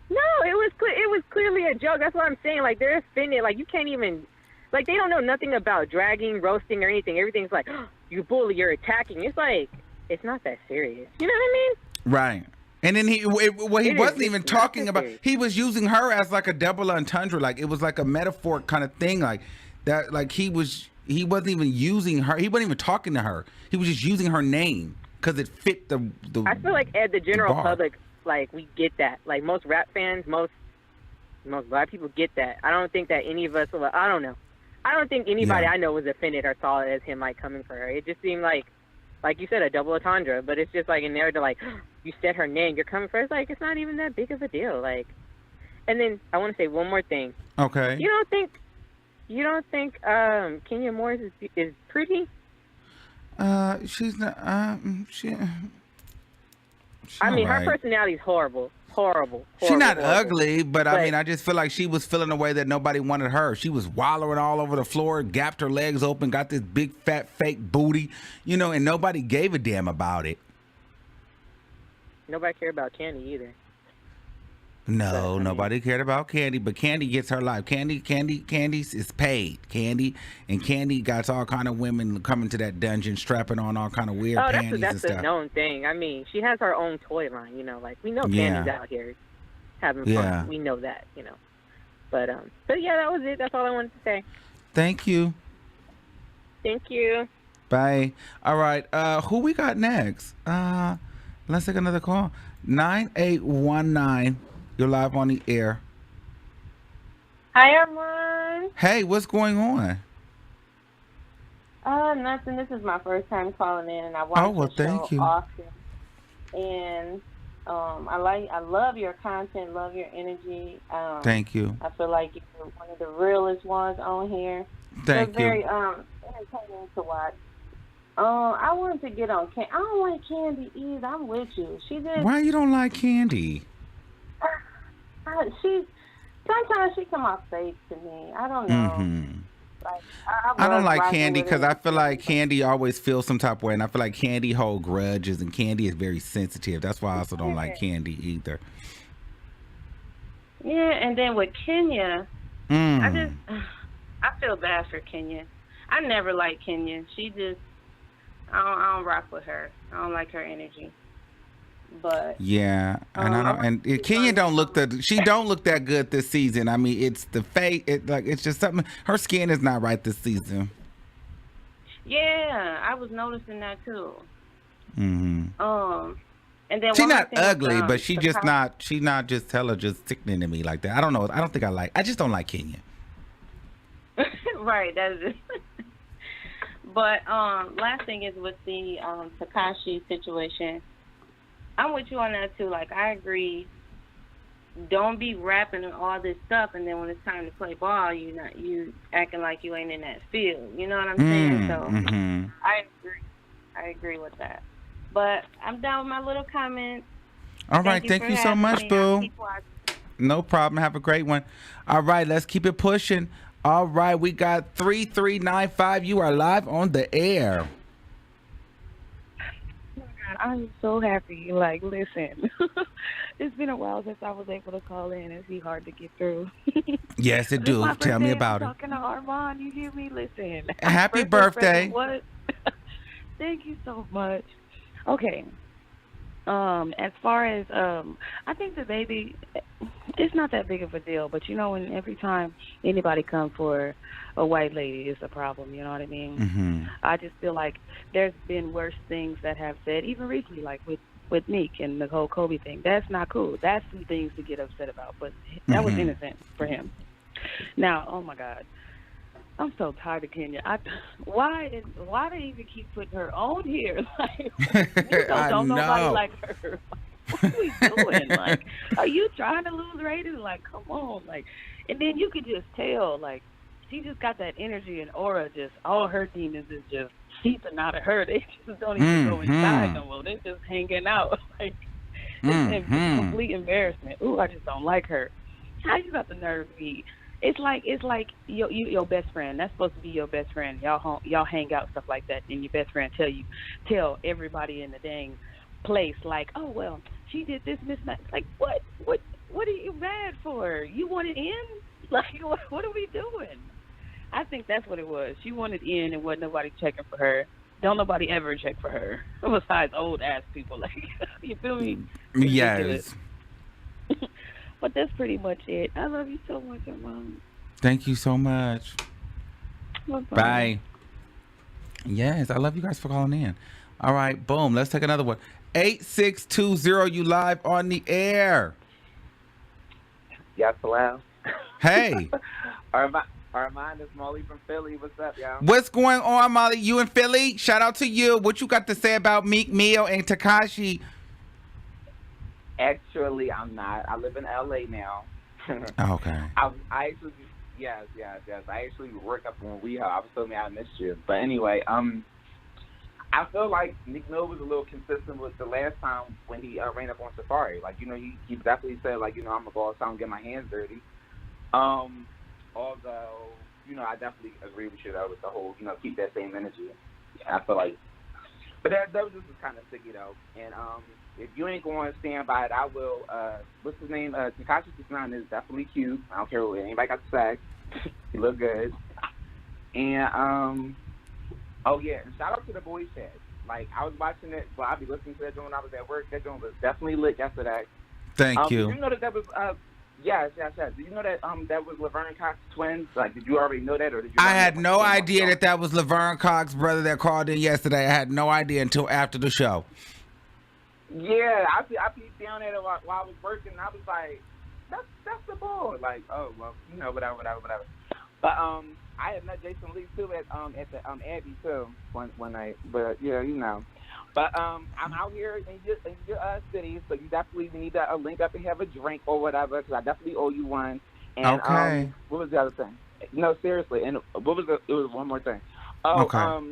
No, it was clearly a joke. That's what I'm saying. Like, they're offended. Like, you can't even, like, they don't know nothing about dragging, roasting, or anything. Everything's like, oh, you bully, you're attacking. It's like, it's not that serious. You know what I mean? Right. And then he wasn't even talking about, he was using her as like a double entendre. Like, it was like a metaphor kind of thing. Like, that, like, he wasn't even using her. He wasn't even talking to her. He was just using her name because it fit the I feel like at the general public, like, we get that. Like, most rap fans, most black people get that. I don't think that any of us, I don't know. I don't think anybody I know was offended or saw it as him, like, coming for her. It just seemed like you said, a double entendre. But it's just, like, in there to, like, you said her name, you're coming for her. It's like, it's not even that big of a deal. Like, and then I want to say one more thing. Okay. You don't think Kenya Moore is pretty? She's not, I mean, her personality is horrible. She's not ugly, but I mean, I just feel like she was feeling a way that nobody wanted her. She was wallowing all over the floor, gapped her legs open, got this big fat fake booty, you know, and nobody gave a damn about it. Nobody cared about Candy either. No, nobody cared about Candy, but Candy gets her life. Candy is paid. Candy got all kind of women coming to that dungeon, strapping on all kind of weird panties that's and stuff. That's a known thing. I mean, she has her own toy line, you know, like, we know Candy's out here having fun. Yeah. We know that, you know. But yeah, that was it. That's all I wanted to say. Thank you. Thank you. Bye. All right. Who we got next? Let's take another call. 9819. You're live on the air. Hi, Armon. Hey, what's going on? Nothing. This is my first time calling in, and I want to thank you. Austin. And I love your content, love your energy. Thank you. I feel like you're one of the realest ones on here. Thank you. It's very entertaining to watch. I wanted to get on. I don't like Candy either. I'm with you. Why you don't like Candy? Sometimes she come off fake to me. I don't know. Mm-hmm. Like, I don't like Candy because I feel like Candy always feels some type of way, and I feel like Candy hold grudges, and Candy is very sensitive. That's why I also don't like Candy either. Yeah, and then with Kenya, I feel bad for Kenya. I never liked Kenya. She just, I don't rock with her. I don't like her energy. But yeah, and Kenya don't look that good this season. I mean, it's the face. It's just something. Her skin is not right this season. Yeah, I was noticing that too. Mm-hmm. And then she's not ugly, but she's not just sickening to me like that. I don't know. I just don't like Kenya. Right. That is. But last thing is with the Tekashi situation. I'm with you on that too. Like, I agree. Don't be rapping and all this stuff, and then when it's time to play ball, you acting like you ain't in that field. You know what I'm saying? So I agree with that. But I'm done with my little comments. All right, thank you so much, boo. No problem. Have a great one. All right, let's keep it pushing. All right, we got 3395. You are live on the air. I'm so happy. Like, listen, it's been a while since I was able to call in. It's been hard to get through. Yes, it do. Tell me about it. Talking to Armon, you hear me? Listen. Happy birthday. What? Thank you so much. Okay. As far as I think the baby, it's not that big of a deal. But you know, when every time anybody comes for a white lady, it's a problem. You know what I mean? Mm-hmm. I just feel like there's been worse things that have said, even recently, like with Meek and the whole Kobe thing. That's not cool. That's some things to get upset about. But that was innocent for him. Now, oh my God, I'm so tired of Kenya. Why they even keep putting her on here? Like, don't nobody like her. What are we doing? Like, are you trying to lose ratings? Like, come on. Like, and then you could just tell, like, she just got that energy and aura. Just all her demons is just He's not a her. They just don't even go inside no more. They're just hanging out. Like, it's complete embarrassment. Ooh, I just don't like her. How you got the nerve to be? It's like your best friend. That's supposed to be your best friend. Y'all hang out, stuff like that, and your best friend tell everybody in the dang place, like, oh well, she did this, Miss. Like, what are you mad for? You wanted in? Like, what are we doing? I think that's what it was. She wanted in, and wasn't nobody checking for her. Don't nobody ever check for her. Besides old ass people, like, you feel me? Yes. But that's pretty much it. I love you so much, Mom. Thank you so much. Bye-bye. Bye. Yes, I love you guys for calling in. All right, boom. Let's take another one. 8620, you live on the air. Yes, hello. Hey. Armon, it's Molly from Philly. What's up, y'all? What's going on, Molly? You in Philly? Shout out to you. What you got to say about Meek Mill and Tekashi? Actually, I'm not. I live in LA now. Okay. I actually, yes. I actually work up on WeHo. I was told me I missed you. But anyway, I feel like Meek Mill was a little consistent with the last time when he ran up on Safari. Like, you know, he definitely said, like, you know, I'm going to go outside and get my hands dirty. Although, you know, I definitely agree with you, though, with the whole, you know, keep that same energy. I feel like, but that was just kind of sticky, though. And if you ain't going to stand by it, I will. What's his name? Tekashi 69 is definitely cute. I don't care what anybody got to say. He look good. And, oh, yeah, and shout out to the boy chat. Like, I was watching it, well, I'll be listening to that joint when I was at work. That joint was definitely lit yesterday. Thank you. Did you know that was, yes. Did you know that that was Laverne Cox twins? Like, did you already know that, or did you? I had no idea that was Laverne Cox's brother that called in yesterday. I had no idea until after the show. Yeah, I peeped down at it while I was working, and I was like, that's the boy. Like, oh, well, you know, whatever. But, I had met Jason Lee, too, at the Abbey, too, one night. But, yeah, you know. But I'm out here in your city, so you definitely need to link up and have a drink or whatever, because I definitely owe you one. And, okay. What was the other thing? No, seriously. And what was it was one more thing. Oh, okay.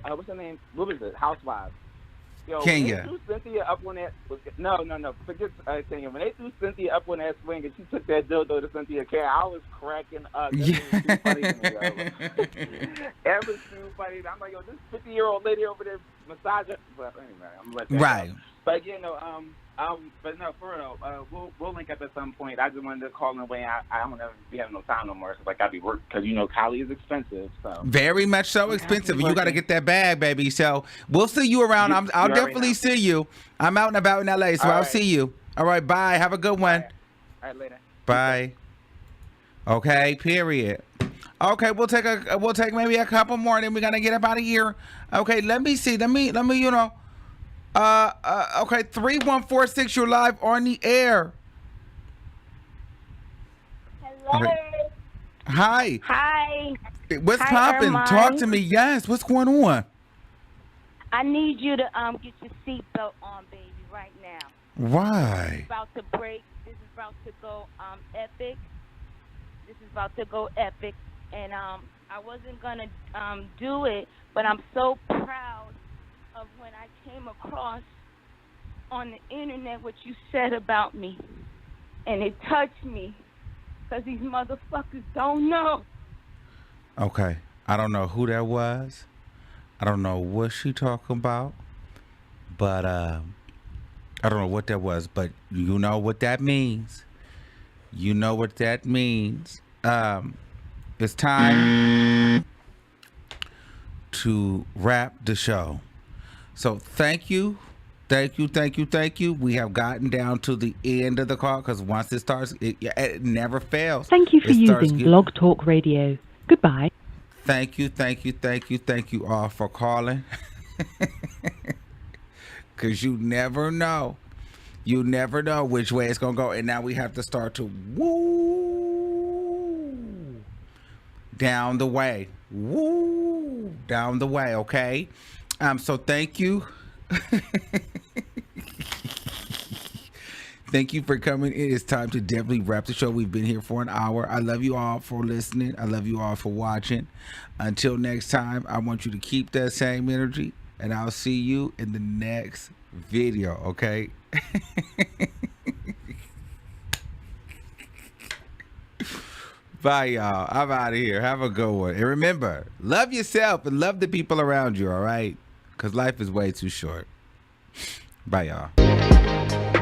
What's her name? What was it? Housewives. Yo, Kenya. When they threw Cynthia up on that, no, forget Kenya. When they threw Cynthia up on that swing and she took that dildo to Cynthia K, I was cracking up. That was too funny to me, yo. That was too funny. I'm like, yo, this 50-year-old lady over there massaging. But anyway, I'm gonna let that right. go. But you know, but no, for real, we'll link up at some point. I just wanted to call in a way. I don't ever be having no time no more. Cause like I be working, cause you know, Cali is expensive. So very much so expensive. You got to get that bag, baby. So we'll see you around. I'll definitely see you. I'm out and about in LA, so I'll see you. All right, bye. Have a good one. All right, later. Bye. Okay. Period. Okay, we'll take maybe a couple more, and then we're gonna get up out of here. Okay, let me see. Let me you know. Okay, 3146, you're live on the air. Hello. Okay. Hi. Hi. What's poppin'? Talk to me. Yes. What's going on? I need you to get your seatbelt on, baby, right now. Why? This is about to break. This is about to go epic. This is about to go epic, and I wasn't gonna do it, but I'm so proud of when I came across on the internet what you said about me, and it touched me because these motherfuckers don't know. Okay, I don't know who that was. I don't know what she talking about, but I don't know what that was, but you know what that means. You know what that means. It's time to wrap the show. So thank you. We have gotten down to the end of the call because once it starts, it never fails. Thank you for using Blog Talk Radio. Goodbye. Thank you all for calling. Because you never know. You never know which way it's going to go. And now we have to start to woo down the way. Woo down the way, okay? So thank you. Thank you for coming. It is time to definitely wrap the show. We've been here for an hour. I love you all for listening. I love you all for watching. Until next time, I want you to keep that same energy, and I'll see you in the next video, okay? Bye, y'all. I'm out of here. Have a good one. And remember, love yourself and love the people around you, all right? Because life is way too short. Bye, y'all.